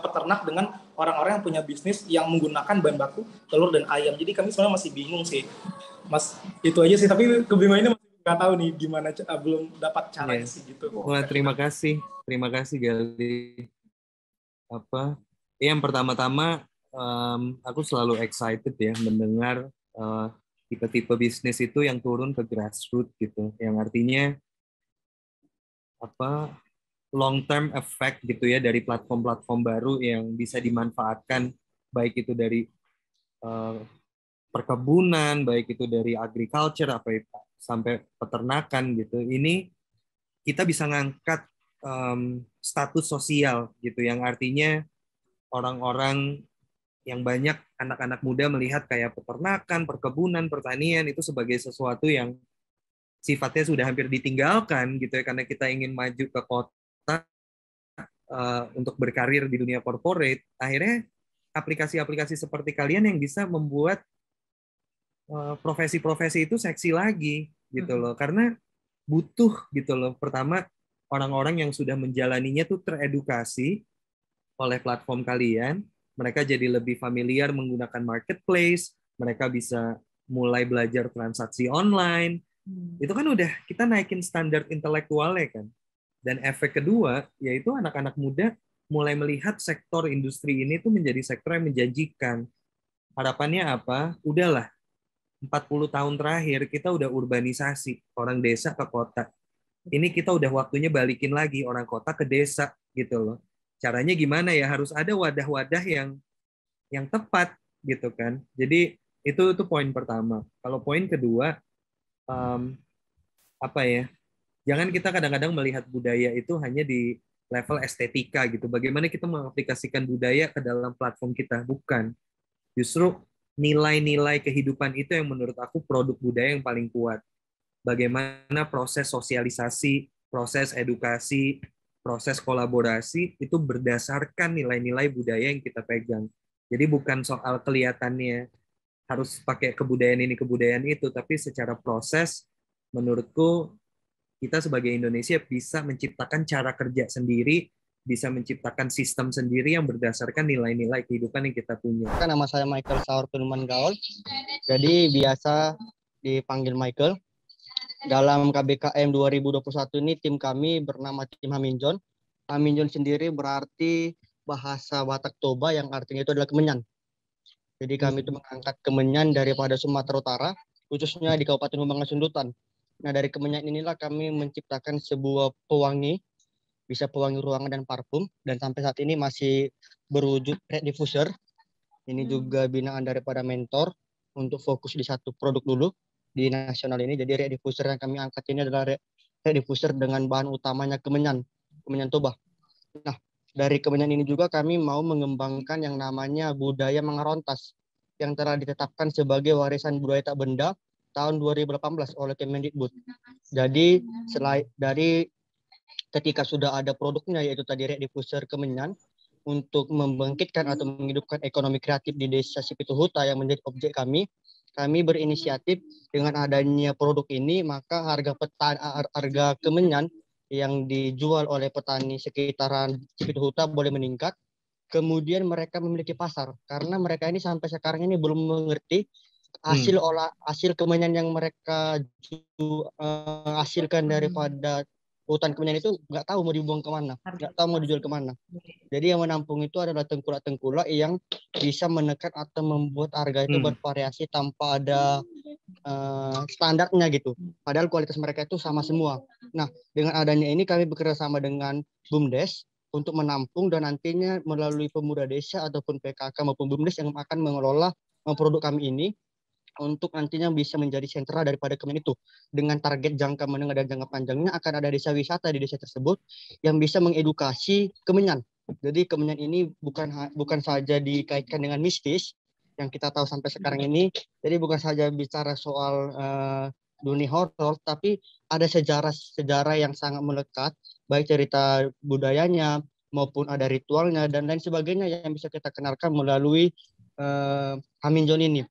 peternak dengan orang-orang yang punya bisnis yang menggunakan bahan baku telur dan ayam. Jadi kami sebenarnya masih bingung sih Mas, itu aja sih. Tapi kebingungan ini masih nggak tahu nih gimana, belum dapat caranya sih gitu. Wah, terima kasih Gali. Yang pertama-tama aku selalu excited ya mendengar tipe-tipe bisnis itu yang turun ke grassroots gitu, yang artinya long term effect gitu ya dari platform-platform baru yang bisa dimanfaatkan, baik itu dari perkebunan, baik itu dari agriculture sampai peternakan gitu. Ini kita bisa ngangkat status sosial gitu, yang artinya orang-orang yang banyak anak-anak muda melihat kayak peternakan, perkebunan, pertanian itu sebagai sesuatu yang sifatnya sudah hampir ditinggalkan gitu ya, karena kita ingin maju ke kota untuk berkarir di dunia corporate. Akhirnya aplikasi-aplikasi seperti kalian yang bisa membuat profesi-profesi itu seksi lagi gitu loh, karena butuh gitu loh. Pertama, orang-orang yang sudah menjalaninya tuh teredukasi oleh platform kalian, mereka jadi lebih familiar menggunakan marketplace, mereka bisa mulai belajar transaksi online. Itu kan udah kita naikin standar intelektualnya kan. Dan efek kedua yaitu anak-anak muda mulai melihat sektor industri ini tuh menjadi sektor yang menjanjikan. Harapannya apa? Udahlah, 40 tahun terakhir kita udah urbanisasi, orang desa ke kota. Ini kita udah waktunya balikin lagi orang kota ke desa gitu loh. Caranya gimana ya? Harus ada wadah-wadah yang tepat gitu kan. Jadi itu poin pertama. Kalau poin kedua, jangan kita kadang-kadang melihat budaya itu hanya di level estetika gitu. Bagaimana kita mengaplikasikan budaya ke dalam platform kita? Bukan. Justru nilai-nilai kehidupan itu yang menurut aku produk budaya yang paling kuat. Bagaimana proses sosialisasi, proses edukasi, proses kolaborasi itu berdasarkan nilai-nilai budaya yang kita pegang. Jadi bukan soal kelihatannya harus pakai kebudayaan ini, kebudayaan itu, tapi secara proses menurutku kita sebagai Indonesia bisa menciptakan cara kerja sendiri, bisa menciptakan sistem sendiri yang berdasarkan nilai-nilai kehidupan yang kita punya. Nama saya Michael Saur Penuman Gaul, jadi biasa dipanggil Michael. Dalam KBKM 2021 ini tim kami bernama tim Haminjon. Haminjon sendiri berarti bahasa Batak Toba yang artinya itu adalah kemenyan. Jadi kami itu mengangkat kemenyan daripada Sumatera Utara, khususnya di Kabupaten Humbang Sundutan. Nah dari kemenyan inilah kami menciptakan sebuah pewangi, bisa pewangi ruangan dan parfum, dan sampai saat ini masih berwujud red diffuser. Ini juga binaan daripada mentor untuk fokus di satu produk dulu di nasional ini. Jadi red diffuser yang kami angkat ini adalah red diffuser dengan bahan utamanya kemenyan Toba. Nah dari kemenyan ini juga kami mau mengembangkan yang namanya budaya mengarontas yang telah ditetapkan sebagai warisan budaya tak benda tahun 2018 oleh Kemendikbud. Jadi dari ketika sudah ada produknya yaitu tadi red diffuser kemenyan, untuk membangkitkan atau menghidupkan ekonomi kreatif di Desa Sipituhuta yang menjadi objek kami berinisiatif dengan adanya produk ini, maka harga kemenyan yang dijual oleh petani sekitaran Sipituhuta boleh meningkat. Kemudian mereka memiliki pasar, karena mereka ini sampai sekarang ini belum mengerti hasil kemenyan yang mereka hasilkan daripada hutan kemenyan itu nggak tahu mau dibuang kemana, nggak tahu mau dijual kemana. Jadi yang menampung itu adalah tengkulak-tengkulak yang bisa menekan atau membuat harga itu bervariasi tanpa ada standarnya gitu. Padahal kualitas mereka itu sama semua. Nah, dengan adanya ini kami bekerja sama dengan BUMDes untuk menampung dan nantinya melalui pemuda desa ataupun PKK maupun BUMDes yang akan mengelola produk kami ini untuk nantinya bisa menjadi sentra daripada kemenyan itu. Dengan target jangka menengah dan jangka panjangnya akan ada desa wisata di desa tersebut yang bisa mengedukasi kemenyan. Jadi kemenyan ini bukan saja dikaitkan dengan mistis yang kita tahu sampai sekarang ini. Jadi bukan saja bicara soal dunia horor, tapi ada sejarah yang sangat melekat, baik cerita budayanya maupun ada ritualnya dan lain sebagainya yang bisa kita kenalkan melalui Haminjon ini.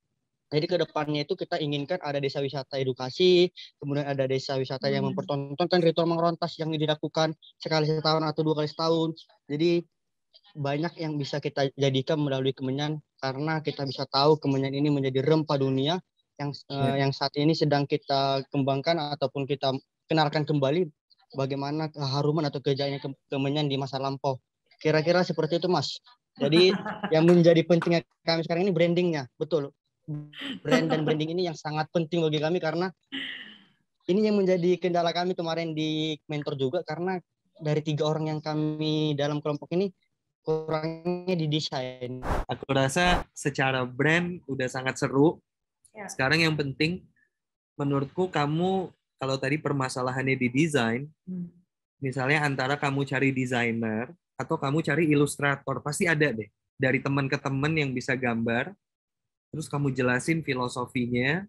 Jadi ke depannya itu kita inginkan ada desa wisata edukasi, kemudian ada desa wisata yang mempertontonkan ritual mengerontas yang dilakukan sekali setahun atau 2 kali setahun. Jadi banyak yang bisa kita jadikan melalui kemenyan karena kita bisa tahu kemenyan ini menjadi rempah dunia yang saat ini sedang kita kembangkan ataupun kita kenalkan kembali bagaimana keharuman atau kejayaannya kemenyan di masa lampau. Kira-kira seperti itu, Mas. Jadi yang menjadi pentingnya kami sekarang ini brandingnya, betul. Brand dan branding ini yang sangat penting bagi kami karena ini yang menjadi kendala kami kemarin di mentor juga karena dari 3 orang yang kami dalam kelompok ini kurangnya di desain. Aku rasa secara brand udah sangat seru. Sekarang yang penting menurutku kamu kalau tadi permasalahannya di desain, misalnya antara kamu cari desainer atau kamu cari ilustrator, pasti ada deh dari teman ke teman yang bisa gambar. Terus kamu jelasin filosofinya,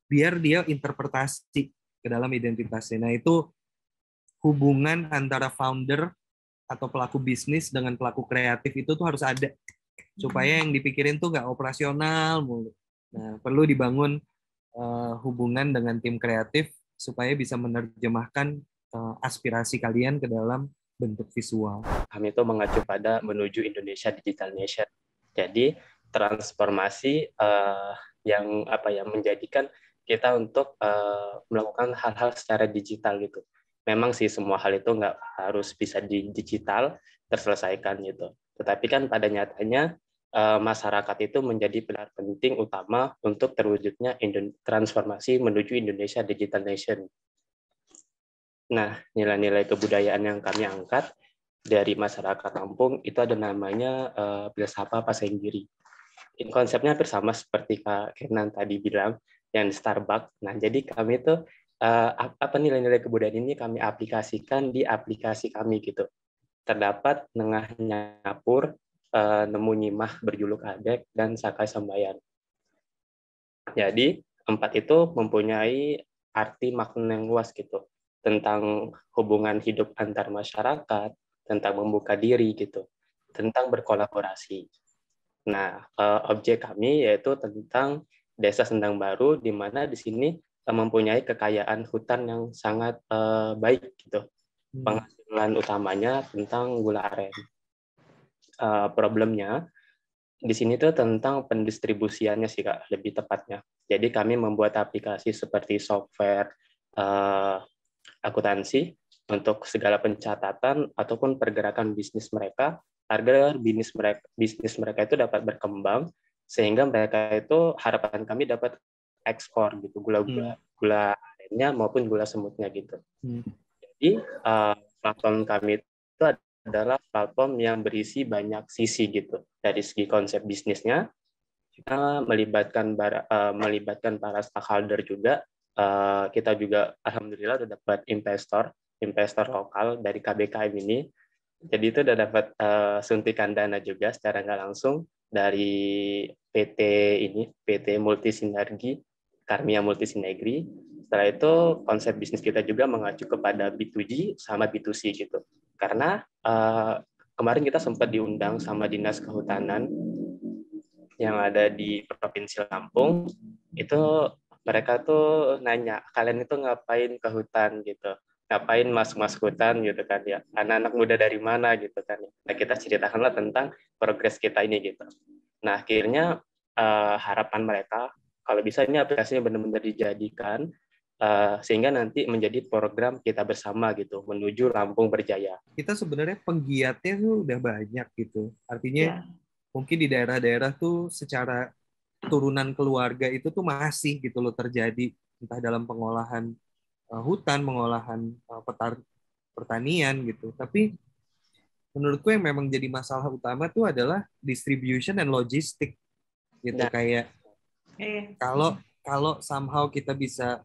biar dia interpretasi ke dalam identitasnya. Nah, itu hubungan antara founder atau pelaku bisnis dengan pelaku kreatif itu tuh harus ada. Supaya yang dipikirin tuh nggak operasional mulu. Nah, perlu dibangun hubungan dengan tim kreatif supaya bisa menerjemahkan aspirasi kalian ke dalam bentuk visual. Kami itu mengacu pada menuju Indonesia Digital Nation. Jadi, transformasi yang menjadikan kita untuk melakukan hal-hal secara digital gitu. Memang sih semua hal itu nggak harus bisa di digital terselesaikan gitu. Tetapi kan pada nyatanya masyarakat itu menjadi pilar penting utama untuk terwujudnya transformasi menuju Indonesia Digital Nation. Nah, nilai-nilai kebudayaan yang kami angkat dari masyarakat Lampung itu ada namanya Bersapa Pasenggiri. Ini konsepnya hampir sama seperti Kak Kenan tadi bilang, yang di Starbucks. Nah, jadi kami itu apa nilai-nilai kebudayaan ini kami aplikasikan di aplikasi kami gitu. Terdapat Nengah Nyapur, Nemu Nyimah Berjuluk Adek, dan Sakai Sambayan. Jadi, 4 itu mempunyai arti makna yang luas gitu, tentang hubungan hidup antar masyarakat, tentang membuka diri gitu, tentang berkolaborasi. Nah, objek kami yaitu tentang Desa Sendang Baru, di mana di sini mempunyai kekayaan hutan yang sangat baik gitu. Penghasilan utamanya tentang gula aren. Problemnya di sini tuh tentang pendistribusiannya sih Kak, lebih tepatnya. Jadi kami membuat aplikasi seperti software akuntansi untuk segala pencatatan ataupun pergerakan bisnis mereka, agar bisnis mereka itu dapat berkembang, sehingga mereka itu harapan kami dapat ekspor gitu, gula arennya maupun gula semutnya gitu. Jadi platform kami itu adalah platform yang berisi banyak sisi gitu. Dari segi konsep bisnisnya, kita melibatkan para stakeholder juga. Kita juga alhamdulillah udah dapat investor lokal dari KBKM ini. Jadi itu udah dapat suntikan dana juga secara nggak langsung dari PT Multisinergi, Karmia Multisinergi. Setelah itu konsep bisnis kita juga mengacu kepada B2G sama B2C gitu. Karena kemarin kita sempat diundang sama Dinas Kehutanan yang ada di Provinsi Lampung, itu mereka tuh nanya, kalian itu ngapain ke hutan gitu? Ngapain masuk hutan gitu kan ya, anak-anak muda dari mana gitu kan. Nah, kita ceritakanlah tentang progres kita ini gitu. Nah, akhirnya harapan mereka kalau bisa ini aplikasinya benar-benar dijadikan sehingga nanti menjadi program kita bersama gitu menuju Lampung Berjaya. Kita sebenarnya penggiatnya tuh udah banyak gitu. Artinya Ya. mungkin di daerah-daerah tuh secara turunan keluarga itu tuh masih gitu loh terjadi, entah dalam pengolahan hutan, pengolahan pertanian gitu. Tapi menurutku yang memang jadi masalah utama tuh adalah distribution dan logistik gitu. Nah. Kayak kalau somehow kita bisa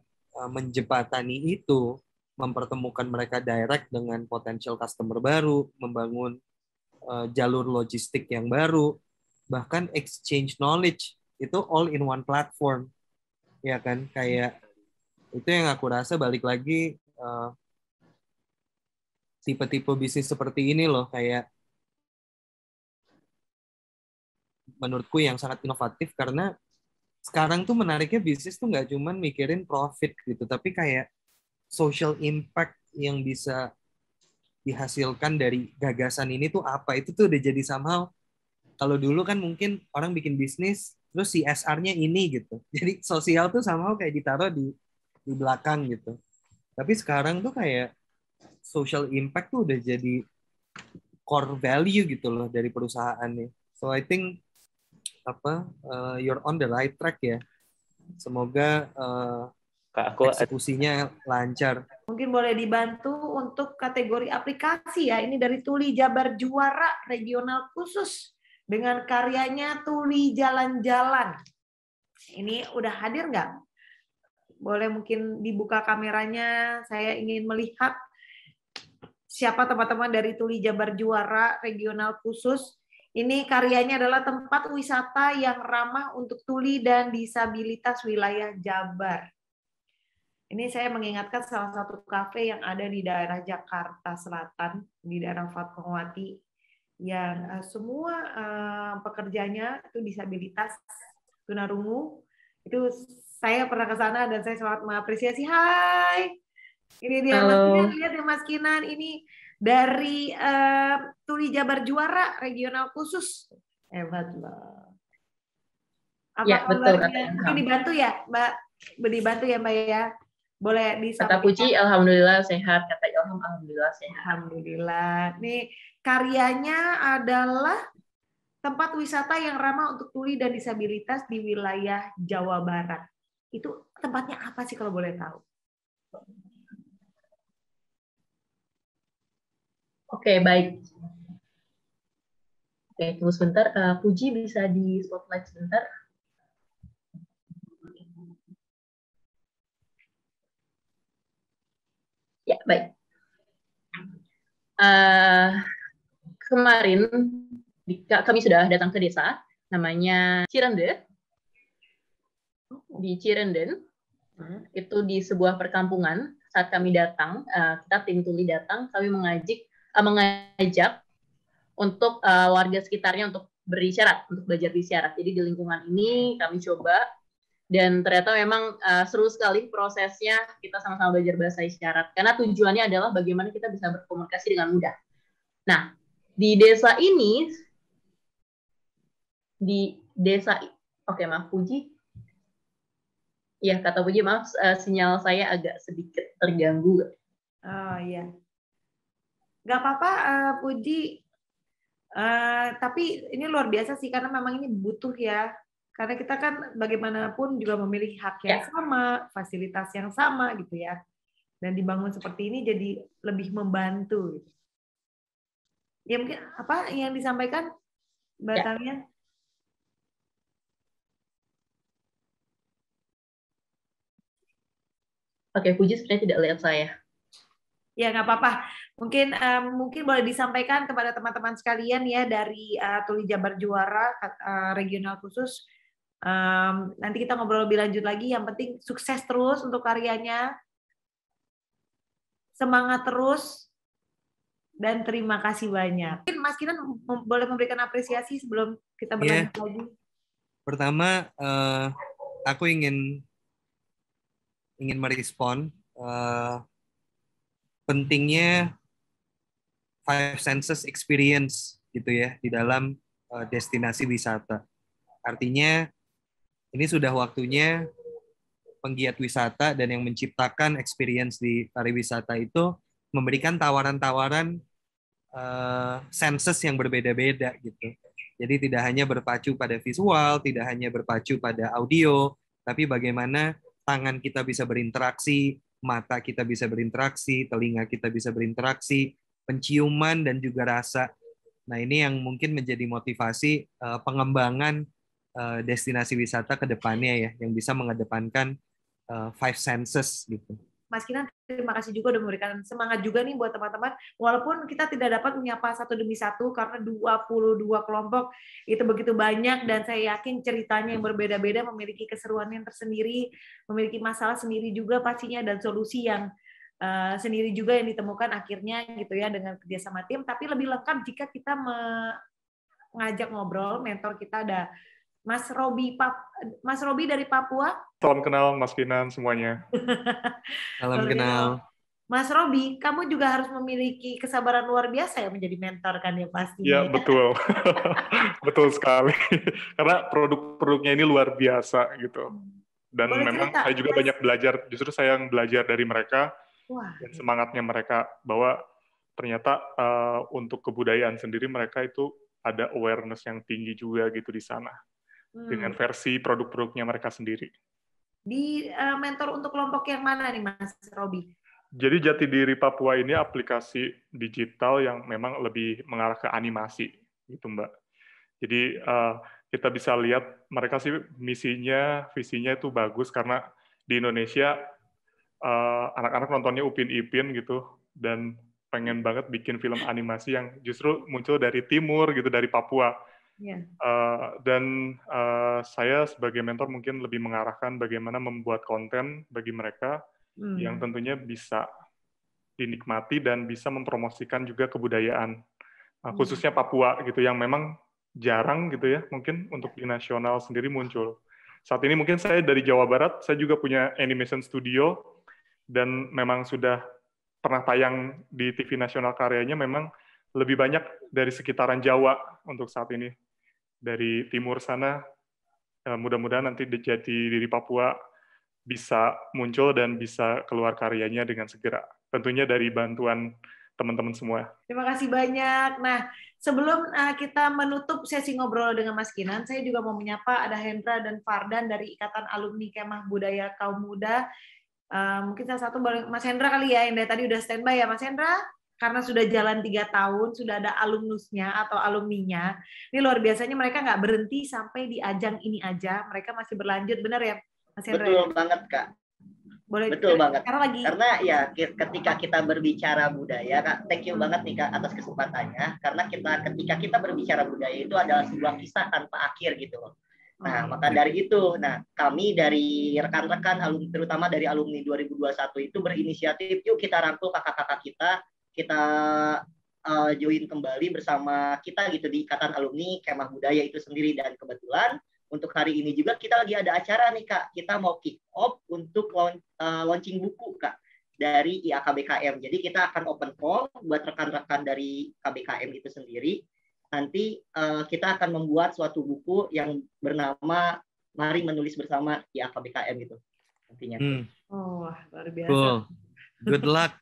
menjembatani itu, mempertemukan mereka direct dengan potential customer baru, membangun jalur logistik yang baru, bahkan exchange knowledge, itu all in one platform, ya kan? Kayak itu yang aku rasa balik lagi tipe-tipe bisnis seperti ini loh, kayak menurutku yang sangat inovatif, karena sekarang tuh menariknya bisnis tuh nggak cuman mikirin profit gitu, tapi kayak social impact yang bisa dihasilkan dari gagasan ini tuh apa, itu tuh udah jadi somehow. Kalau dulu kan mungkin orang bikin bisnis terus CSR-nya ini gitu, jadi sosial tuh somehow kayak ditaruh di belakang gitu. Tapi sekarang tuh kayak social impact tuh udah jadi core value gitu loh dari perusahaannya. So I think you're on the right track ya. Semoga eksekusinya lancar. Mungkin boleh dibantu untuk kategori aplikasi ya. Ini dari Tuli Jabar Juara regional khusus dengan karyanya Tuli Jalan-Jalan. Ini udah hadir nggak? Boleh mungkin dibuka kameranya. Saya ingin melihat siapa teman-teman dari Tuli Jabar Juara regional khusus. Ini karyanya adalah tempat wisata yang ramah untuk tuli dan disabilitas wilayah Jabar. Ini saya mengingatkan salah satu kafe yang ada di daerah Jakarta Selatan, di daerah Fatmawati, yang semua pekerjanya itu disabilitas tunarungu. Itu saya pernah ke sana dan saya sangat mengapresiasi. Hai, ini dia Mas Kinan, lihat ya Mas Kinan, ini dari Tuli Jabar Juara regional khusus. Hebat loh. Apa ya, kabarnya? Mungkin dibantu ya, Mbak? Dibantu ya, Mbak ya? Boleh disampaikan. Kata Puji, alhamdulillah sehat. Kata Ilham, alhamdulillah sehat. Alhamdulillah. Nih, karyanya adalah tempat wisata yang ramah untuk tuli dan disabilitas di wilayah Jawa Barat. Itu tempatnya apa sih kalau boleh tahu? Oke, baik. Oke, tunggu sebentar. Puji bisa di spotlight sebentar. Ya, baik. Kemarin kami sudah datang ke desa, namanya Cirende. Di Cirenden, itu di sebuah perkampungan. Saat kami datang, kita tim tuli datang, kami mengajak untuk warga sekitarnya untuk berisyarat, untuk belajar isyarat. Jadi di lingkungan ini kami coba, dan ternyata memang seru sekali prosesnya. Kita sama-sama belajar bahasa isyarat, karena tujuannya adalah bagaimana kita bisa berkomunikasi dengan mudah. Nah, di desa ini, oke, maaf Puji. Ya, kata Puji, maaf, sinyal saya agak sedikit terganggu. Oh iya, nggak apa-apa Puji. Tapi ini luar biasa sih, karena memang ini butuh ya. Karena kita kan bagaimanapun juga memiliki hak yang sama, fasilitas yang sama gitu ya. Dan dibangun seperti ini jadi lebih membantu. Gitu. Ya mungkin apa yang disampaikan Mbak Tamiya? Oke, Puji sebenarnya tidak lihat saya. Ya nggak apa-apa. Mungkin boleh disampaikan kepada teman-teman sekalian ya dari Tuli Jabar Juara regional khusus. Nanti kita ngobrol lebih lanjut lagi. Yang penting sukses terus untuk karyanya. Semangat terus. Dan terima kasih banyak. Mungkin Mas Kinan boleh memberikan apresiasi sebelum kita berlanjut lagi. Pertama, aku ingin merespon pentingnya five senses experience gitu ya di dalam destinasi wisata. Artinya Ini sudah waktunya penggiat wisata dan yang menciptakan experience di pariwisata itu memberikan tawaran-tawaran senses yang berbeda-beda gitu. Jadi tidak hanya berpacu pada visual, tidak hanya berpacu pada audio, tapi bagaimana tangan kita bisa berinteraksi, mata kita bisa berinteraksi, telinga kita bisa berinteraksi, penciuman dan juga rasa. Nah, ini yang mungkin menjadi motivasi pengembangan destinasi wisata ke depannya ya, yang bisa mengedepankan five senses gitu. Mas Kinan, terima kasih juga udah memberikan semangat juga nih buat teman-teman. Walaupun kita tidak dapat menyapa satu demi satu karena 22 kelompok itu begitu banyak dan saya yakin ceritanya yang berbeda-beda memiliki keseruan yang tersendiri, memiliki masalah sendiri juga pastinya dan solusi yang sendiri juga yang ditemukan akhirnya gitu ya dengan kerjasama tim. Tapi lebih lengkap jika kita mengajak ngobrol, mentor kita ada Mas Robi dari Papua. Salam kenal Mas Kinan semuanya. Salam kenal. Mas Robi, kamu juga harus memiliki kesabaran luar biasa ya menjadi mentor kan ya pastinya. Ya, betul. Betul sekali. Karena produk-produknya ini luar biasa gitu. Dan boleh memang cerita, saya juga banyak belajar, justru saya yang belajar dari mereka. Wah. Dan semangatnya mereka bahwa ternyata untuk kebudayaan sendiri mereka itu ada awareness yang tinggi juga gitu di sana. Dengan versi produk-produknya mereka sendiri. Di mentor untuk kelompok yang mana nih Mas Robi? Jadi Jati Diri Papua ini aplikasi digital yang memang lebih mengarah ke animasi, gitu Mbak. Jadi kita bisa lihat mereka sih misinya, visinya itu bagus karena di Indonesia anak-anak nontonnya Upin Ipin gitu dan pengen banget bikin film animasi yang justru muncul dari timur gitu, dari Papua. Yeah. Dan saya sebagai mentor mungkin lebih mengarahkan bagaimana membuat konten bagi mereka yang tentunya bisa dinikmati dan bisa mempromosikan juga kebudayaan, khususnya Papua gitu yang memang jarang gitu ya mungkin untuk di nasional sendiri muncul. Saat ini mungkin saya dari Jawa Barat, saya juga punya animation studio dan memang sudah pernah tayang di TV nasional karyanya memang lebih banyak dari sekitaran Jawa untuk saat ini. Dari timur sana, mudah-mudahan nanti Jati Diri Papua bisa muncul dan bisa keluar karyanya dengan segera. Tentunya dari bantuan teman-teman semua. Terima kasih banyak. Nah, sebelum kita menutup sesi ngobrol dengan Mas Kinan, saya juga mau menyapa ada Hendra dan Fardan dari Ikatan Alumni Kemah Budaya Kaum Muda. Mungkin salah satu Mas Hendra kali ya, yang dari tadi udah standby ya Mas Hendra? Karena sudah jalan 3 tahun, sudah ada alumnusnya atau alumninya. Ini luar biasanya mereka nggak berhenti sampai di ajang ini aja. Mereka masih berlanjut, benar ya Mas Hendra? Betul banget, Kak. Boleh, betul banget. Karena ya ketika kita berbicara budaya, Kak, thank you banget nih Kak atas kesempatannya. Karena ketika kita berbicara budaya itu adalah sebuah kisah tanpa akhir gitu loh. Nah, maka dari itu, kami dari rekan-rekan alumni, terutama dari alumni 2021 itu berinisiatif, yuk kita rangkul kakak-kakak kita join kembali bersama kita gitu di Ikatan Alumni Kemah Budaya itu sendiri. Dan kebetulan untuk hari ini juga kita lagi ada acara nih Kak, kita mau kick off untuk launching buku Kak dari IAKBKM. Jadi kita akan open call buat rekan-rekan dari KBKM itu sendiri. Nanti kita akan membuat suatu buku yang bernama Mari Menulis Bersama IAKBKM gitu nantinya. Oh, luar biasa. Cool. Good luck.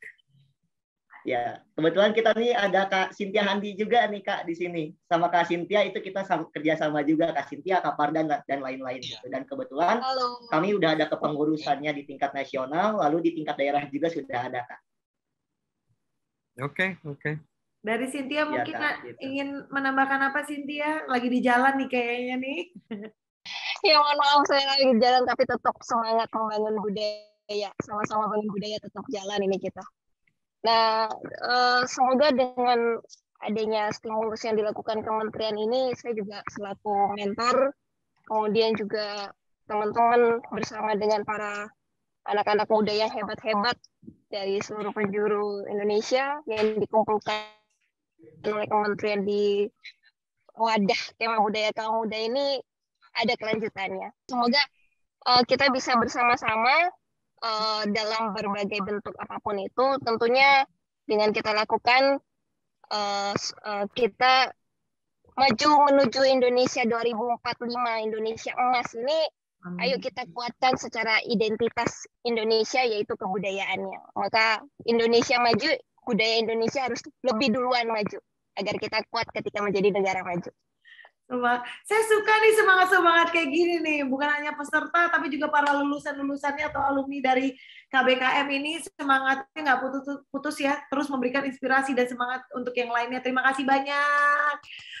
Ya, kebetulan kita nih ada Kak Cynthia Handi juga nih Kak di sini. Sama Kak Cynthia itu kita kerjasama juga, Kak Cynthia, Kak Fardan dan lain-lain. Gitu. Dan kebetulan kami udah ada kepengurusannya di tingkat nasional, lalu di tingkat daerah juga sudah ada Kak. Oke. Dari Cynthia mungkin Kak, gitu. Ingin menambahkan apa Cynthia? Lagi di jalan nih kayaknya nih. Ya mohon maaf saya lagi di jalan tapi tetap semangat membangun budaya. Sama-sama bangun budaya tetap jalan ini kita. Nah, semoga dengan adanya stimulus yang dilakukan kementerian ini, saya juga selaku mentor, kemudian juga teman-teman bersama dengan para anak-anak muda yang hebat-hebat dari seluruh penjuru Indonesia yang dikumpulkan oleh kementerian di wadah Kemah Budaya Kaum Muda ini ada kelanjutannya. Semoga kita bisa bersama-sama dalam berbagai bentuk apapun itu, tentunya dengan kita lakukan kita maju menuju Indonesia 2045, Indonesia emas ini Ayo kita kuatkan secara identitas Indonesia, yaitu kebudayaannya. Maka Indonesia maju, budaya Indonesia harus lebih duluan maju agar kita kuat ketika menjadi negara maju. Saya suka nih semangat-semangat kayak gini nih, bukan hanya peserta tapi juga para lulusan-lulusannya atau alumni dari KBKM ini semangatnya nggak putus ya, terus memberikan inspirasi dan semangat untuk yang lainnya. Terima kasih banyak.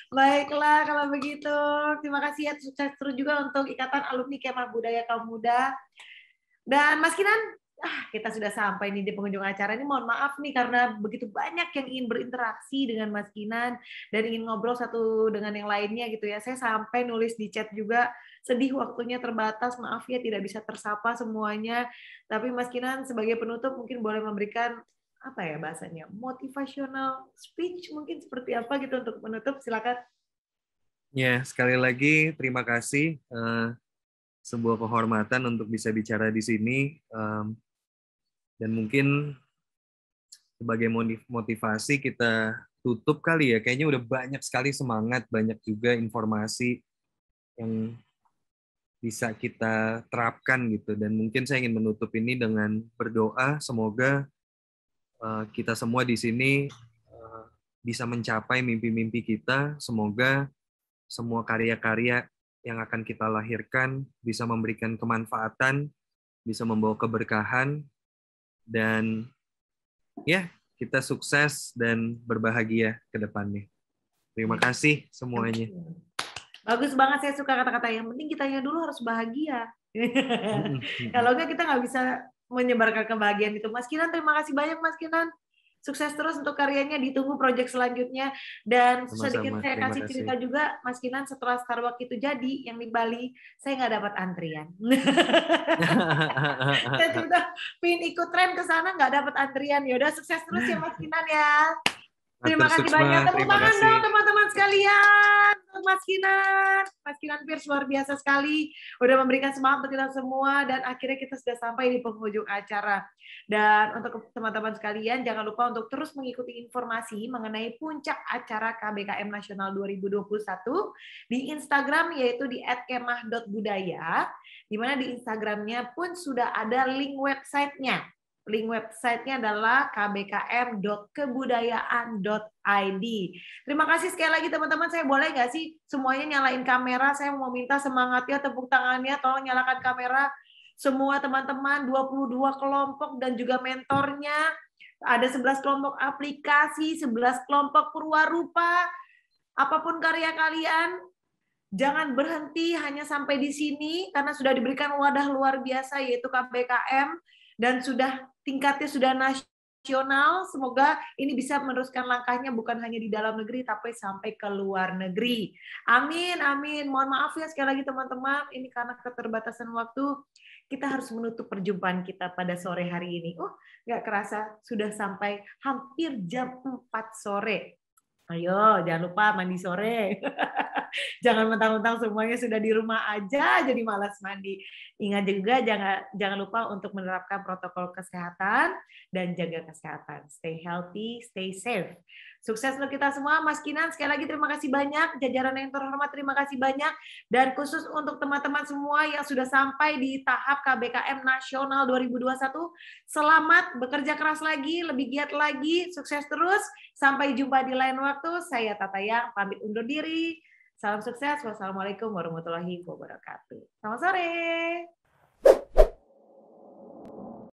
Baiklah kalau begitu, terima kasih ya, sukses terus juga untuk Ikatan Alumni Kemah Budaya Kaum Muda. Dan Mas Kinan, kita sudah sampai nih di penghujung acara ini. Mohon maaf nih karena begitu banyak yang ingin berinteraksi dengan Mas Kinan dan ingin ngobrol satu dengan yang lainnya gitu ya. Saya sampai nulis di chat juga, sedih waktunya terbatas, maaf ya tidak bisa tersapa semuanya. Tapi Mas Kinan sebagai penutup mungkin boleh memberikan apa ya bahasanya, motivational speech mungkin seperti apa gitu untuk menutup, silakan. Ya, sekali lagi terima kasih. Sebuah kehormatan untuk bisa bicara di sini. Dan mungkin sebagai motivasi kita tutup kali ya. Kayaknya udah banyak sekali semangat, banyak juga informasi yang bisa kita terapkan gitu. Dan mungkin saya ingin menutup ini dengan berdoa, semoga kita semua di sini bisa mencapai mimpi-mimpi kita. Semoga semua karya-karya yang akan kita lahirkan bisa memberikan kemanfaatan, bisa membawa keberkahan, dan ya kita sukses dan berbahagia ke depannya. Terima kasih semuanya. Bagus banget, saya suka kata-kata yang penting kitanya dulu harus bahagia. Kalau enggak kita nggak bisa menyebarkan kebahagiaan itu. Mas Kinan, terima kasih banyak Mas Kinan. Sukses terus untuk karyanya, ditunggu proyek selanjutnya. Dan sedikit saya kasih cerita juga, Mas Kinan, setelah Starbucks itu jadi, yang di Bali, saya nggak dapat antrian. Saya sudah pengen ikut tren ke sana, nggak dapat antrian. Yaudah, sukses terus ya Mas Kinan ya. Terima kasih banyak. Tepuk tangan dong teman-teman sekalian untuk Mas Kinan. Mas Kinan Pierce luar biasa sekali. Udah memberikan semangat untuk kita semua. Dan akhirnya kita sudah sampai di penghujung acara. Dan untuk teman-teman sekalian, jangan lupa untuk terus mengikuti informasi mengenai puncak acara KBKM Nasional 2021 di Instagram, yaitu di @kemah.budaya. Di mana di Instagramnya pun sudah ada link websitenya. Link websitenya adalah kbkm.kebudayaan.id. Terima kasih sekali lagi teman-teman. Saya boleh nggak sih semuanya nyalain kamera? Saya mau minta semangatnya, tepuk tangannya, tolong nyalakan kamera. Semua teman-teman, 22 kelompok dan juga mentornya. Ada 11 kelompok aplikasi, 11 kelompok purwarupa. Apapun karya kalian, jangan berhenti hanya sampai di sini, karena sudah diberikan wadah luar biasa, yaitu KBKM. Dan tingkatnya sudah nasional, semoga ini bisa meneruskan langkahnya bukan hanya di dalam negeri, tapi sampai ke luar negeri. Amin, amin. Mohon maaf ya sekali lagi teman-teman, ini karena keterbatasan waktu, kita harus menutup perjumpaan kita pada sore hari ini. Nggak kerasa sudah sampai hampir jam 4 sore. Ayo, jangan lupa mandi sore. Jangan mentang-mentang semuanya sudah di rumah aja jadi malas mandi. Ingat juga jangan lupa untuk menerapkan protokol kesehatan dan jaga kesehatan. Stay healthy, stay safe. Sukses untuk kita semua. Mas Kinan, sekali lagi terima kasih banyak. Jajaran yang terhormat, terima kasih banyak. Dan khusus untuk teman-teman semua yang sudah sampai di tahap KBKM Nasional 2021, selamat, bekerja keras lagi, lebih giat lagi, sukses terus. Sampai jumpa di lain waktu. Saya Tata Yang, pamit undur diri. Salam sukses. Wassalamualaikum warahmatullahi wabarakatuh. Selamat sore.